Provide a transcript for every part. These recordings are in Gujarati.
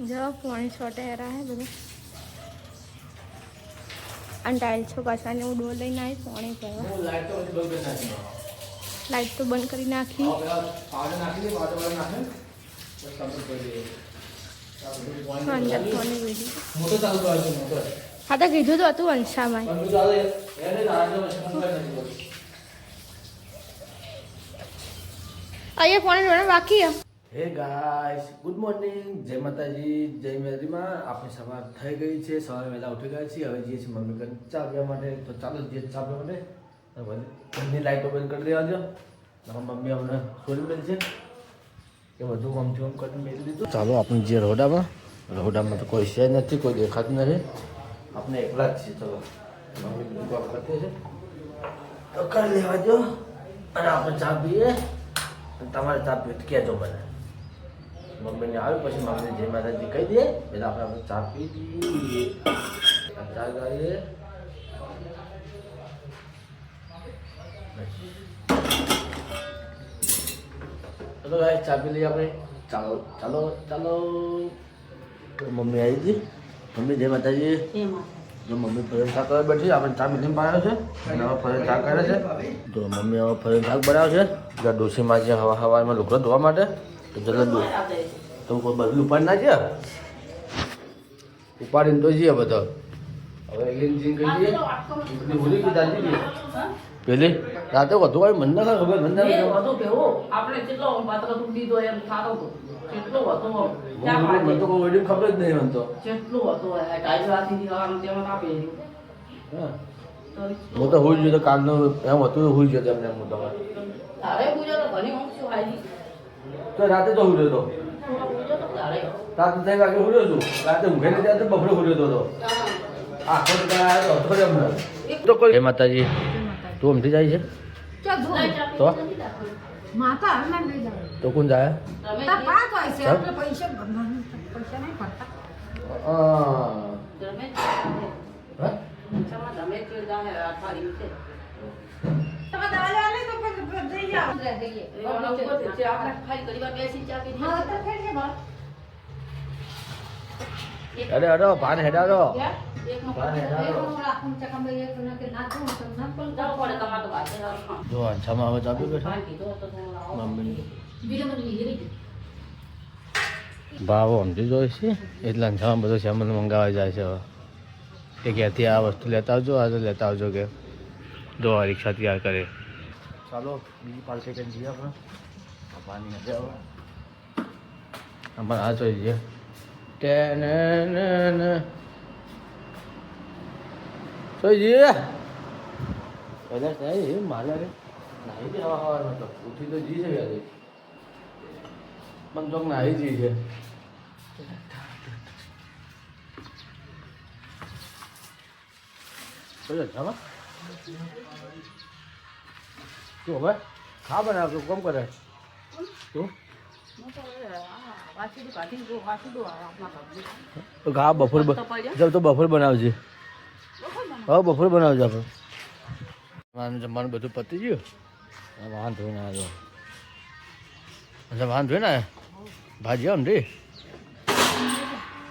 જો પાણી છોટે હેરા હે બધું અને ટાઇલ્સો પાછાને હું ડોલ લઈને આવી પાણી ભરવા લાઈટ તો બંધ કરી નાખી અંદર પાણી વેડી હા તો કીધું તો હતું અંશામાં અહીંયા પાણી ઢોળા બાકી હે ગાઈસ ગુડ મોર્નિંગ જય માતાજી જય મેરીમાં આપણી સવાર થઈ ગઈ છે સવારે વહેલા ઉઠી ગયા છીએ હવે જઈએ છીએ મમ્મી કન ચા પીવા માટે તો ચાલો જઈએ ચા પીવા માટે ઘરની લાઈટો બંધ કરી દેવા દો મમ્મી અમને સોરી મેલ છે કે બધું આમથી આમ કરીને મેળવી દીધું ચાલો આપણે જે રોડામાં તો કોઈ છે નથી કોઈ દેખાતું નથી આપણે એકલા જ છીએ ચલો મમ્મી બધું કામ કરતી છે તો કરી લેવા દો અને આપણે ચા પીએ તમારે ચા પીએ કહેજો મને મમ્મીને આવે પછી મમ્મીને જય માતાજી કહી દે એટલે આપણે ચા પી દઈએ ચા ગાઈએ ચલો ગાય ચા પી લઈએ આપણે ચાલો ચાલો ચાલો મમ્મી આવી હતી મમ્મી જય માતાજી જો મમ્મી ફરેલ શાક કરવા બેઠી આપણે ચા મીઠી પાડ્યો છે અને હવે ફરેલ શાક કરે છે તો મમ્મી હવે ફરેલ શાક બનાવે છે એટલે ડોસીમાં છે હવામાં લુગડો ધોવા માટે તો જલ્દી તો કોઈ બધું ઉપાડી ના છે ઉપાડીને તો જઈએ બધા હવે એલિયન કહી દઈએ ભૂલી ગઈ દાદી પેલી રાતે વધુ હોય મને ના ખબર મને આપણે કેટલો પાત્ર દીધો એમ થાતો કેટલો હતો મને તો કોઈ વેડિંગ ખબર જ નહીં મને તો કેટલો હતો ટાઈમ રાતી દીવાનું તેમાં આપે હું તો હોઈ ગયો તો કાલનો એમ હતું હોઈ ગયો એમને હું તમારે તારે પૂજો તો ઘણી ઊંઘ શું આવી તો રાતે તો હોઈ ગયો રાતે 3 વાગે હોઈ છું રાતે ઊંઘે ને ત્યારે બપોરે હોઈ ગયો હતો આખો તો કોઈ હે માતાજી તું અમથી જાય છે તો માતા હરનાર લઈ જાવ તો કોણ જાય તા પાસ હોય છે આપણે પૈસા નહીં પડતા તમે કે જાહે અઠવાડિયું છે તમે દવા લેવા લઈ તો જઈ જાવ આપણે ખાલી કરીવાર બેસી ચા પી હા તો ફેર છે બા અરે અરે ભાન હેડાડો જો અંછામાં આવે ચાપી બેઠા મમ્મી ભાવ સમજી જોઈ છે એટલે અંછામાં બધો સામાન મંગાવા જાય છે હવે કે ક્યાંથી આ વસ્તુ લેતા આવજો આ તો લેતા આવજો કે જો આ રિક્ષા તૈયાર કરે ચાલો બીજી પાર્ટી કરીને જઈએ આપણે પાણી હશે હવે અમારે આ જોઈ જઈએ જોઈએ પહેલા થાય મારે નાહી છે હવા હવા મતલબ ઉઠી તો જી છે યાર પણ ચોક નાહી જી છે તું હવે ખા બનાવતો કોમ કરે તું ઘા બફોર જબ તો બફોર બનાવજે હવે બફોર બનાવજો આપણે મારું જમવાનું બધું પતી ગયું વાહન ધોઈને આવ્યો અચ્છા વાહન ધોઈને આવ્યા ભાજી આમ રે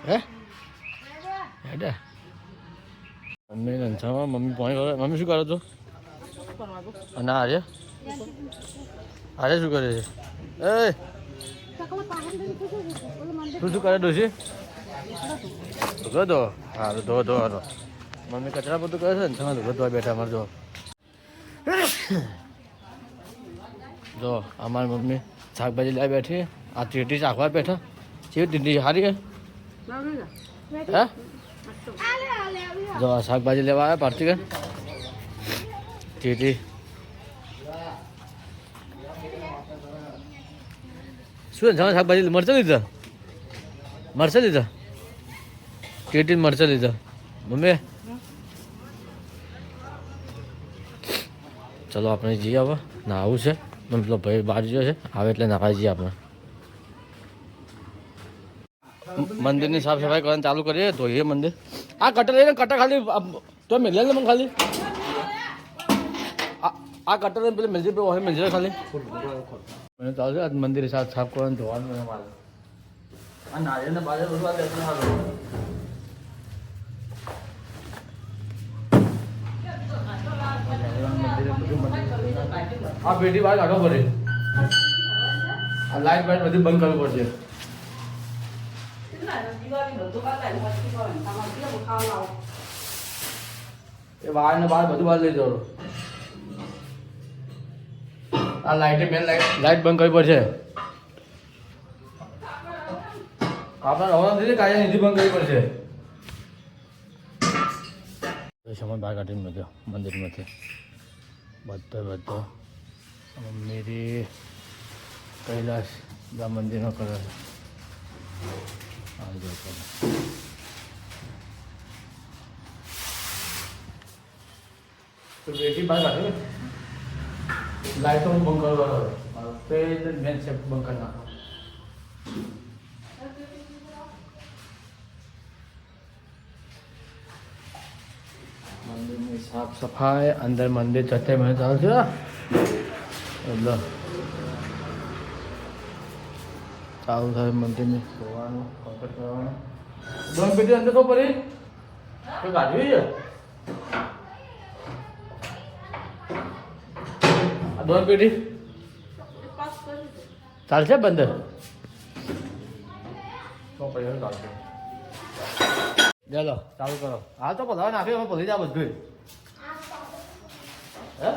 હે હેડા મમ્મી લંચામાં મમ્મી પાણી કરે મમ્મી શું કરો છો અને આર્ય આર્ય શું કરે છે એ તું શું કરે ડોશી ધો હા ધો ધો ધો મમ્મી કચરા બધું કરે છે ને તમે ધોવા બેઠા અમારે જો અમારી મમ્મી શાકભાજી લાવી બેઠી આ ટીટી ચાખવા બેઠા કેવી ટીટી સારી હે હે જો આ શાકભાજી લેવા આવ્યા પાર્ટી કે ટીટી શું શાકભાજી મરચાં લીધા ટીટી મરચાં લીધા મમ્મી ચલો આપણે જઈએ હવે નાહવું છે પેલો ભાઈ બહાર ગયો છે આવે એટલે નાહવા જઈએ આપણે મંદિરની સાફ સફાઈ કરવાનું ચાલુ કરીએ તો એ મંદિર આ કટર લઈને કટર ખાલી તો મિલે ને મને ખાલી આ કટર લઈને પેલી મિલજી હોય મિલજે ખાલી મને ચાલુ છે મંદિર સાફ કરવાનું ધોવાનું મારે આ નારિયેળને બાજુ બધું આ બેસું સારું. આ પેટી બહાર કાઢવો પડે. આ લાઈટ બાઈટ બધી બંધ કરવી પડશે. એ બહાર ને બહાર બધું બહાર લઈ જવાનું. આ લાઈટે મેન લાઈટ બંધ કરવી પડશે. આપણે રવા નથી કાયા નીતિ બંધ કરવી પડશે. સમય બહાર કાઢીને મૂક્યો મંદિરમાંથી બધો મેરી કૈલાસ આ મંદિરનો કરે છે. તો બેટી બહાર કાઢ્યું લાઈટો હું બંધ કરવાનો મેન છે બંધ કરી નાખો. મંદિરની સાફ સફાઈ અંદર મંદિર ચત્તે મને ચાલુ છે એટલે ચાલુ થાય મંદિરને ધોવાનું કમ્પ્લીટ કરવાનું. દોન પેટી અંદર તો પડી તો કાઢવી છે. આ દોન પેટી ચાલશે બંદર તો પડી ચાલશે. ચાલો ચાલુ કરો. હા તો બધા નાખે ભરી જા બધું. હે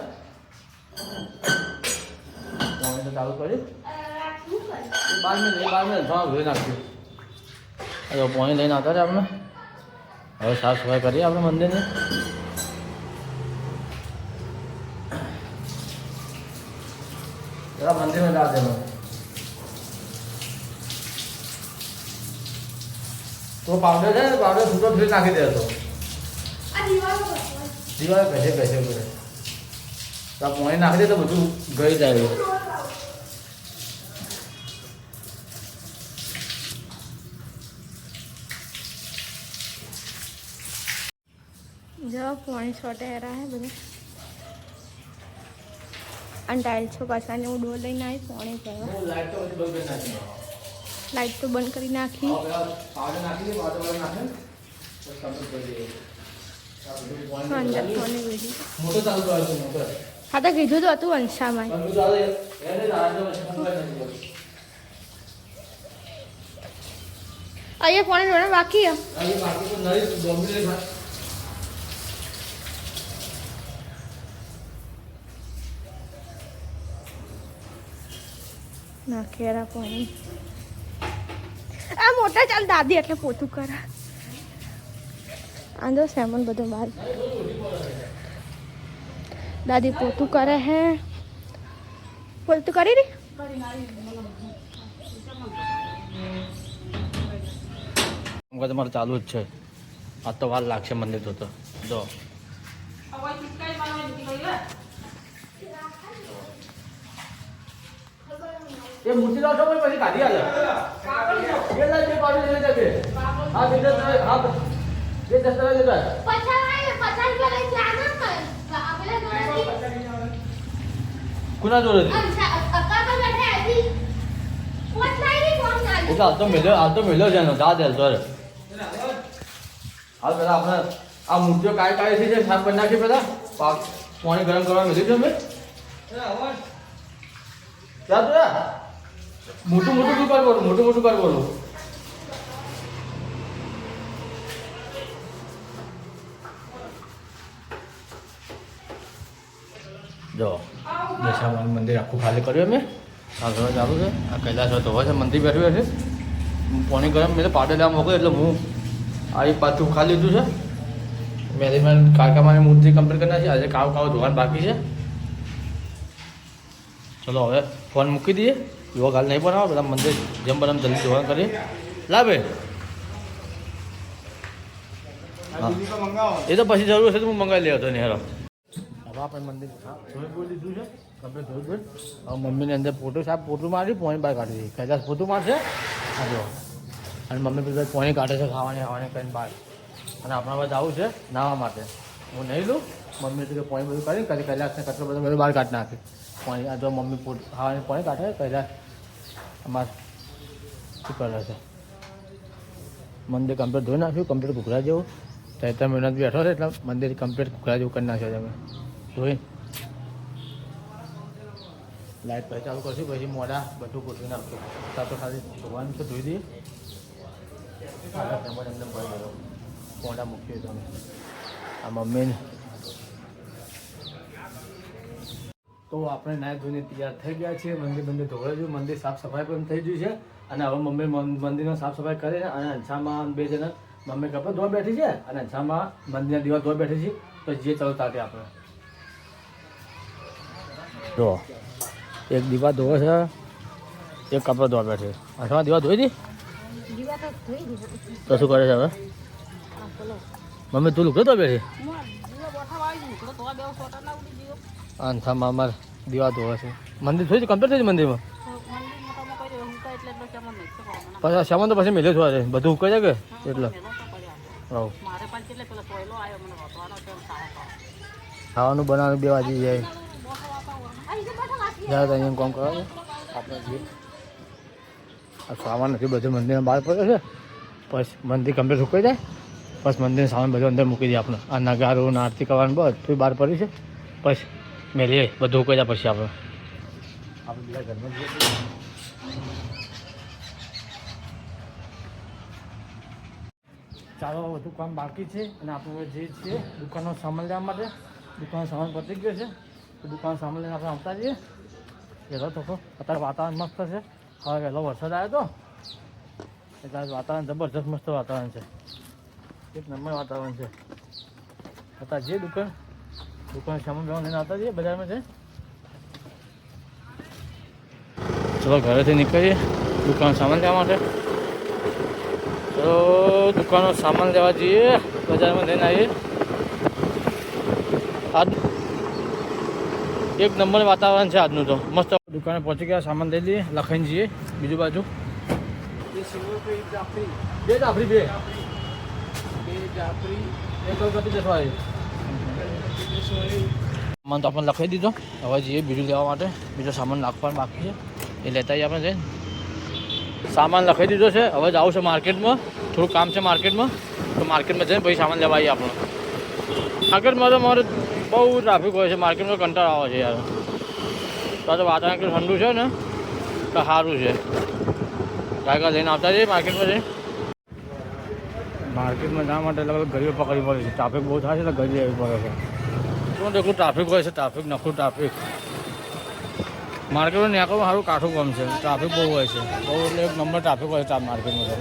તો ચાલુ કરી 12 મિનિટ ધોઈ નાખ્યું. હવે પાણી લઈને આવતા છે આપણે. હવે સાફ સફાઈ કરીએ આપણે મંદિરની. જરા મંદિરમાં જા દેવાનું. તો પાવડર છે ને પાવડર છૂટો ફ્રી નાખી દે તો દિવાળ બેસે કરે તો આ પાણી નાખી દે તો બધું ગઈ જાય. जो पानी छोटे रहा है बड़े टाइल्स पासा ने डोर लईने आई पानी भरवा. लाइट तो बंद करी नाखी. अंदर पानी वेड़ी हाँ तो कीधु तो तू अंशा में अये पानी डोना बाकी है. નાખેરા પાણી આ મોટા ચાલ દાદી એટલે પોતું કરે. આંધો સેમન બધું બહાર દાદી પોતું કરે હે. પોતું કરી રી તમારે ચાલુ જ છે. આ તો વાર લાગશે મંદિર તો જો ये मूर्ति लाओ तो પછી કાઢી આલે કેટલા છે પાડી લઈ જકે આ બીજા આ ये દસ્તાવેજ લેતા 50 રૂપિયા લઈ જાના કર આપેલા કુના જોડે અક્કા પર બેઠે આવી પોટલાઈ કોણ ના એ તો મેલો જાનો દા દે સર હાલ પેલા આપણે આ મૂર્તિઓ કાય કાય છે સાફ કરી નાખી પેલા પાણી ગરમ કરવા મેલી દો મે क्या तो मोटू मोटू कर बोलो मोटू मोटू कर बोलो जो दशामान मंदिर आखू खाली કર્યું અમે આ ઘર ચાલુ છે. આ કૈલાસ તો હોય છે મંદિર બેઠું છે. પાણી ગરમ મેં પાડે લેવા મોકલ્યો એટલે હું આ એક પાછું ખાલી લીધું છે. મેં કાકામાની મૂર્તિ કમ્પ્લીટ કરી નાખી. આજે કાવ ધોવાનું બાકી છે. ચલો હવે ફોન મૂકી દઈએ. યોગ હાલ નહીં બનાવો બધા મંદિર જેમ બને જલ્દી ધોરણ કરીએ. લાવે એ તો પછી જરૂર હશે તો હું મંગાવી લેવો હતો ને હેરો. હવે આપણે મંદિર ધોઈ બોઈ લીધું છે. આપણે ધોઈ બોઈ હવે મમ્મીને અંદર ફોટો સાહેબ ફોટો મારી પાણી બહાર કાઢી દીધી. કદાચ ફોટો મારશે આ જો અને મમ્મી બધા પાણી કાઢે છે ખાવાની કરીને બહાર. અને આપણા બધા આવું છે નાહવા માટે. હું નહીં લઉં મમ્મી તો પાણી બધું કરી કદી કલાકને કચરો બધું બહાર કાઢી નાખે પાણી. આ જો મમ્મી ખાવાની પાણી કાઢે કદાચ અમારે શું કરે છે મંદિર કમ્પ્લીટ ધોઈ નાખ્યું, કમ્પ્લીટ ઘૂઘરા જેવું. 3 મહિના બેઠો છે એટલે મંદિર કમ્પ્લીટ ઘૂઘરા જેવું કરી નાખ્યો તમે ધોઈ. લાઈટ પછી ચાલુ કરશું, પછી મોડા બધું ગોઠવી નાખશું. તો ખાલી ભગવાન તો ધોઈ દઈએ. એમને મોડા મૂક્યું તમે. આ મમ્મીને તો આપણે નાય ધોઈને તૈયાર થઈ ગયા છીએ. મંદિર ધોવાઈ ગયું, મંદિર સાફ સફાઈ પણ થઈ ગયું છે. અને હવે મમ્મી મંદિરનો સાફ સફાઈ કરે છે. અને અંછામાં 2 જણા મમ્મી કપડાં ધોવા બેઠી છે અને અંછામાં મંદિરના દીવા ધોવા બેઠી છે. તો જે ચાલો તાકે આપણે જો એક દીવા ધોવે છે, એક કપડો ધોવા બેઠે. અંછામાં દીવા ધોઈ દી તો શું કરે છે હવે મમ્મી? તું લુકડો ધોવા બેઠી? અંથામાં અમારે દીવા ધોવા છે. મંદિર થોડી કમ્પ્લીટ થઈ મંદિરમાં પછી સામાન તો પછી મેલે થવા છે, બધું ઉકાઈ જાય કે એટલે ખાવાનું બનાવવાનું 2 વાગી જાય. જ્યારે અહીંયા કામ કરવા આપણે જઈએ. આ સામાન નથી બધું મંદિરના બહાર પડ્યો છે. પછી મંદિર કમ્પ્લીટ સુકાઈ જાય પછી મંદિરનો સામાન બધું અંદર મૂકી દઈએ આપણે. આ નગારું આરતી કરવાનું બધું બહાર પડ્યું છે. પછી મેલીએ બધું ઉકાઈ જાય પછી આપણે બીજા ઘરમાં જઈએ. ચાલો બધું કામ બાકી છે અને આપણે જે છીએ દુકાનનો સામાન લેવા માટે. દુકાનનો સામાન પતી ગયો છે તો દુકાનનો સામાન લઈને આપણે આવતા જઈએ. વહેલો તો અત્યારે વાતાવરણ મસ્ત છે. હવે વહેલો વરસાદ આવ્યો હતો એટલે વાતાવરણ જબરજસ્ત મસ્ત વાતાવરણ છે. એક નંબર વાતાવરણ છે. અત્યારે જે દુકાન સામાન લેવા લઈને આવતા જઈએ બજારમાં છે. ચલો ઘરેથી નીકળીએ દુકાન સામાન લેવા માટે. તો દુકાનનો સામાન લેવા જઈએ, બજારમાં લઈને આવીએ. આજ એક નંબર વાતાવરણ છે આજનું તો મસ્ત. દુકાને પહોંચી ગયા, સામાન લઈ લઈએ, લખાઈને જઈએ બીજુ બાજુ. 2 જાફરી સામાન તો આપણે લખાઈ દીધો. હવે જઈએ બીજું લેવા માટે. બીજો સામાન નાખવાનું બાકી છે એ લેતા આવીએ આપણે. જઈને સામાન લખાઈ દીધો છે. હવે જવું છે માર્કેટમાં, થોડું કામ છે માર્કેટમાં. તો માર્કેટમાં જઈને પછી સામાન લેવા આવીએ આપણે. માર્કેટમાં તો મારે બહુ ટ્રાફિક હોય છે. માર્કેટમાં કંટાળો આવે છે યાર. તો વાતાવરણ એટલું ઠંડુ છે ને તો સારું છે. ગાયકા લઈને આવતા જઈએ માર્કેટમાં જઈને. માર્કેટમાં જવા માટે અલગ અલગ ગરીઓ પકડવી પડે છે. ટ્રાફિક બહુ થાય છે તો ગરી આવવી પડે છે. શું એટલું ટ્રાફિક હોય છે, ટ્રાફિક નખું ટ્રાફિક. માર્કેટમાં નીકળવું સારું કાઠું કામ છે. ટ્રાફિક બહુ હોય છે, બહુ એટલે એક નંબર ટ્રાફિક હોય છે માર્કેટમાં. તો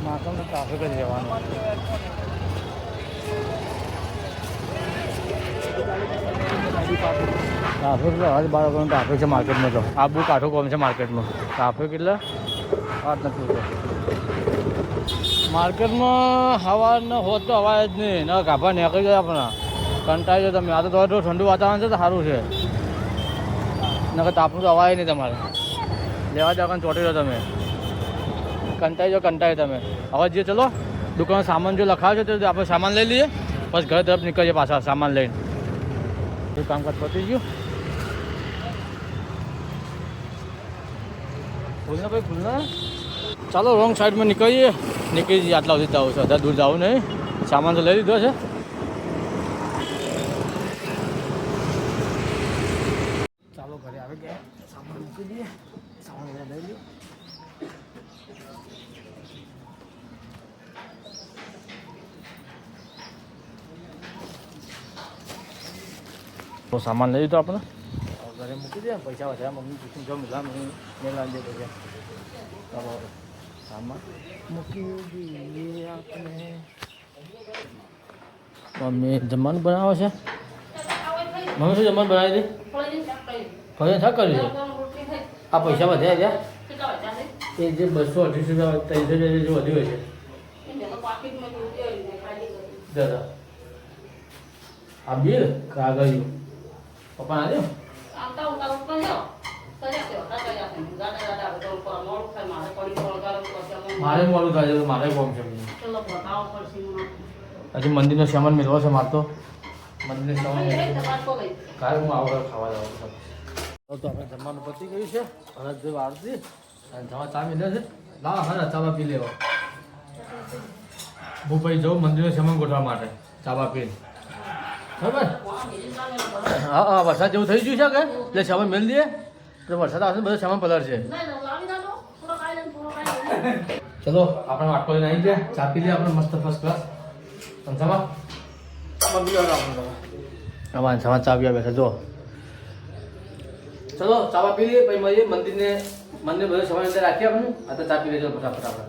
માર્કેટમાં ટ્રાફિક જ રહેવાનું. ટ્રાફિક એટલે હજ બાળકોનું ટ્રાફિક છે માર્કેટમાં. તો આ બહુ કાઠું કામ છે માર્કેટમાં. ટ્રાફિક એટલે વાત નથી. માર્કેટમાં હવાના હોત તો હવાય જ નહીં. ના ગાભા નીકળી જાય આપણા કંટાળી જાય તમે. આ તો ઠંડુ વાતાવરણ છે તો સારું છે. નકર તાપનું તો હવાય નહીં તમારે. લેવા જવાનું ચોટી જાઓ તમે. કંટાળી તમે. હવે જે ચલો દુકાનનો સામાન જો લખાવ છે તો આપણે સામાન લઈ લઈએ પછી ઘર તરફ નીકળીએ પાછા સામાન લઈને. એ કામકાજ પતી ગયું. ખુલના ભાઈ ખુલના. ચાલો રોંગ સાઈડમાં નીકળી જઈએ. આટલા સુધી જવું છે, વધારે દૂર જવું નહીં. સામાન તો લઈ લીધો છે. ચાલો ઘરે આવી ગયા, સામાન મૂકી દઈએ. સામાન લઈ લઈએ. તો સામાન લઈ લીધો આપણે. ઘરે મૂકી દે. પૈસા વધારે મમ્મી પૂછીને જો મિલા મેં લાવી દે પૈસા. ચાલો સામાન મૂકી દઈએ આપણે. મમ્મી જમવાનું બનાવે છે. મમ્મી શું જમવાનું બનાવી દે? ફરી શા કર્યું છે? આ પૈસા વધ્યા ગયા એ જે 200-250 300 જે વધ્યું હોય છે દાદા. આ બિલ કાગળિયું પપ્પા ના દે. મારે મોડું થાય છે તો મારે કોમ છે. હજી મંદિરનો સામાન મેળવો છે મારે તો. મંદિરનો સામાન કાલે હું આવો ખાવા જાઉં છું. તો આપણે જમવાનું પતી ગયું છે. ભરત જેવું આવતી અને જવા ચા મિલે છે. લાવ હા ચા પી લેવો. હું પછી જાઉં મંદિરનો સામાન ગોઠવા માટે ચાબા પીને બરાબર. હા હા વરસાદ જેવું થઈ ગયું છે કે એટલે સામાન મેળ દઈએ તો વરસાદ આવશે બધો સામાન પલળશે. ચલો આપણે વાટકો લઈને આવી ગયા, ચા પી લઈએ આપણે મસ્ત ફર્સ્ટ ક્લાસ. અંસામાં અમારે અંસામાં ચા પીવા બેઠા જો. ચલો ચા પી લઈએ પછી મળીએ મંદિર બધો સામાન અંદર રાખીએ આપણે. આ તો ચા પી લઈએ ફટાફટ આપણે.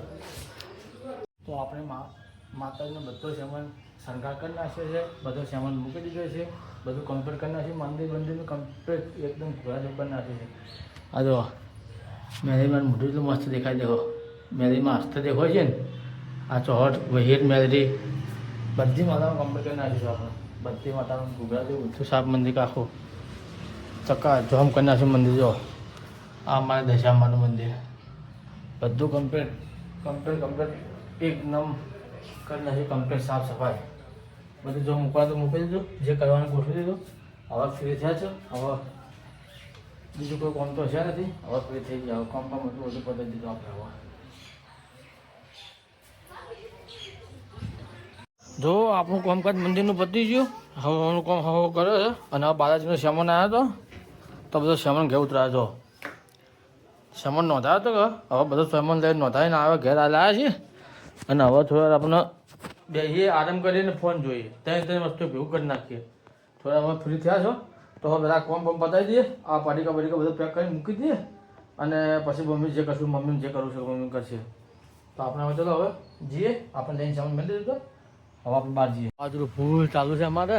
તો આપણે માતાજીનો બધો સામાન શણગાર કરી નાખ્યો છે, બધો સામાન મૂકી દીધો છે, બધું કમ્પ્લીટ કરી નાખ્યું. મંદિરનું કમ્પ્લીટ એકદમ ઘોડા ઉપર નાખ્યું છે. આ જો મેરીમાં મોઢું એટલું મસ્ત દેખાય. દેખો મેરીમાં હસ્ત દેખાય છે ને, આ ચોહટ વહીર મેરી બધી માતાનું કમ્પ્લીટ કરી નાખ્યું છે આપણે. બધી માતાનું ઘૂઘરા જેવું બધું સાફ મંદિર આખું ચક્કા જોમ કરી નાખ્યું મંદિર. જો આ અમારા દશામાનું મંદિર બધું કમ્પ્લીટ એકદમ કરી નાખ્યું. કમ્પ્લીટ સાફ સફાઈ બધું જો મૂકવા તો મૂકી દીધું, જે કરવાનું ગોઠવી દીધું. હવે ફ્રી થયા છો, હવે બીજું કોઈ કામ તો છે નથી. હવે ફ્રી થઈ ગયા, હવે કામ એટલું બધું પતાવી દીધું આપણે. હવે જો આપણું કામકાજ મંદિરનું પતી ગયું. હવાનું કામ હવે કરે છે. અને હવે બાલાજીનો સામાન આવ્યો હતો તો બધો સામાન ઘેર ઉતરાયો હતો. સામાન નોંધાયો હતો કે હવે બધો સામાન લઈને નોંધાવીને આવે ઘેર આવ્યા છીએ. અને હવે થોડા આપણે બેસીએ, આરામ કરીને ફોન જોઈએ. ત્રણ વસ્તુ ભેગું કરી નાખીએ. થોડા હવે ફ્રી થયા છો તો હવે બધા કામ પતાવી દઈએ. આ પાટીકા બધું પેક કરીને મૂકી દઈએ. અને પછી મમ્મી જે કરશું, મમ્મીને જે કરવું છે મમ્મી કરશે. તો આપણે હવે ચલો હવે જઈએ, આપણે લઈને સામાન મળી દીધો. હવે આપણે બહાર જઈએ. બાજુ ફૂલ ચાલુ છે અમારે.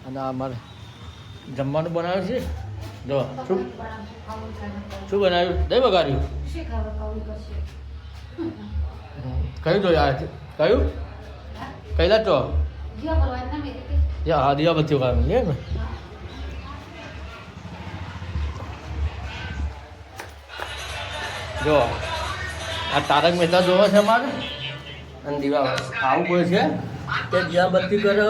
અને અમારે જમવાનું બનાવ્યું છે. જો શું બનાવ્યું? દહીં વઘાર્યું. કયું જોયું આ કયું કઈલા તો હા દિવાબત્તી વગાડવાની છે ને. જો આ તારક મહેતા જોવો છે અમારે. અને દીવા આવું કોઈ છે તે દિવાબત્તી કરે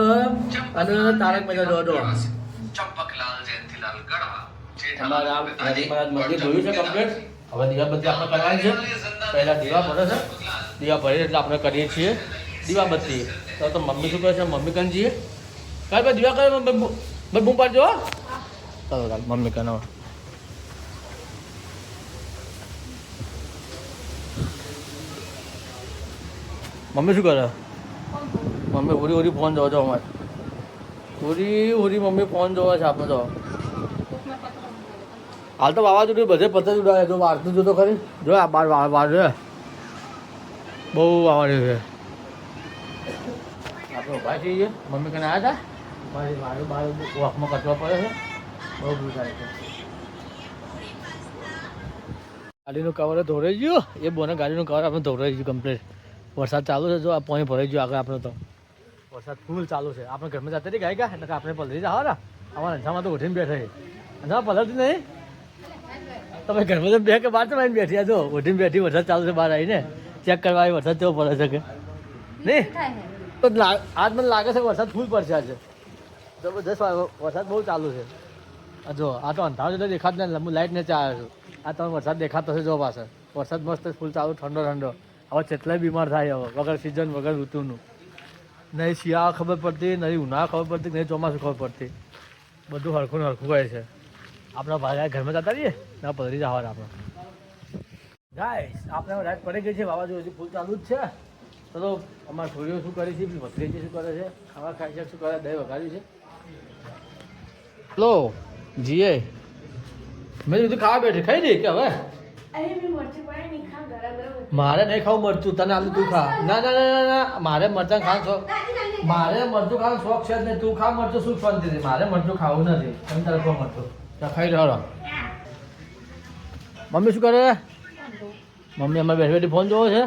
અને તારક મહેતા જોવો. જો અમારે આ મંદિર જોયું છે કમ્પ્લીટ. હવે દીવાબત્તી આપણે કરવાની છે. પહેલાં દીવા ભરે છે, દીવા ભરીએ એટલે આપણે કરીએ છીએ દીવાબત્તી. તો મમ્મી શું કહે છે? મમ્મી કન જઈએ કાંઈ ભાઈ દીવા કરે ભાઈ બૂમ પાડજો. ચાલો ચાલ મમ્મી કન. મમ્મી શું કરે? મમ્મી ઉરી ફોન જોવો છો અમારે. ઉરી મમ્મી ફોન જોવે છે આપણે. તો હાલ તો વાવાઝોડું બધે પતંગ ઉડાવે. જો વારતું જોતો ખરી. જો આ બાર વાર છે, બહુ વાવાઝોડું છે. આપણે ઉભા છીએ, મમ્મી કને આવ્યા હતા. મારે બહાર વોકમાં કચવા પડે છે, બહુ બધું થાય છે. ગાડીનું કવર ધોરાઈ ગયું. એ બોને ગાડીનું કવર આપણે ધોરાઈ ગયું કમ્પ્લીટ. વરસાદ ચાલુ છે. જો આ પાણી ભરાઈ ગયું આગળ. આપણે તો વરસાદ ફૂલ ચાલુ છે. આપણે ઘરમાં જતી રહી ગયા એટલે આપણે પલરી જાવ ને. અમારા અંજામાં તો ઉઠીને બેઠા. અંજામાં પલરતી નહીં. તમે ઘરમાં તો બે કે બહાર તો આવીને બેઠી. જો ઉઠીને બેઠી, વરસાદ ચાલુ છે, બહાર આવીને ચેક કરવા આવી વરસાદ કેવો પડે છે કે નહીં. તો આજ મને લાગે છે કે વરસાદ ફૂલ પડશે આજે. જબરદસ્ત વરસાદ બહુ ચાલુ છે. જો આ તો અંધારો જેટલો દેખાત ને, હું લાઈટ ને ચા આવ્યો છું. આ તમે વરસાદ દેખાતો હશે. જો પાછળ વરસાદ મસ્ત ફૂલ ચાલુ, ઠંડો. હવે કેટલાય બીમાર થાય હવે વગર સિઝન વગર ઋતુનું. નહીં શિયાળા ખબર પડતી, નહીં ઉનાળા ખબર પડતી, નહીં ચોમાસું ખબર પડતી. બધું હરખું હોય છે. આપણા ભાઈ ઘરમાં જતા રહીએ ના પધરી જવા આપણે. ગાઈસ આપણે રાત પડી ગઈ છે. વાવાઝોડું હજી ફૂલ ચાલુ જ છે. ચલો અમારા છોડીઓ શું કરે છે, ભત્રીજી શું કરે છે, ખાવા ખાઈ છે, શું કરે, દહીં વઘાર્યું છે. ચલો જીએ. મેં બધું ખાવા બેઠી ખાઈ દે કે હવે મારે નહીં ખાવું મરચું. તને આલું તું ખા. ના મારે મરચાં ખાવાનું શોખ. મારે મરચું ખાવાનું શોખ છે જ નહીં. તું ખા મરચું, શું શાંતિ નથી. મારે મરચું ખાવું નથી. તમે તારે ખો મરચું ખાઈ રહ્યો. મમ્મી શું કરે? મમ્મી અમારે બેઠી ફોન જોવો છે.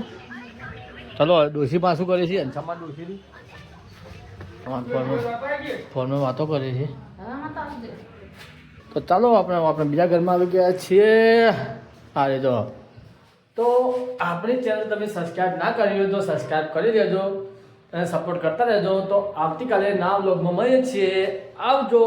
ચલો ડોસી પાસે શું કરે છે? અંછામાં ડોસી ફોનમાં વાતો કરે છે. તો ચાલો આપણે બીજા ઘરમાં આવી ગયા છીએ. હા રે તો આપણી ચેનલ તમે સબસ્ક્રાઈબ ના કરી હોય તો સબસ્ક્રાઈબ કરી દેજો અને સપોર્ટ કરતા રહેજો. તો આવતીકાલે નવા વ્લોગમાં મળીએ છીએ. આવજો.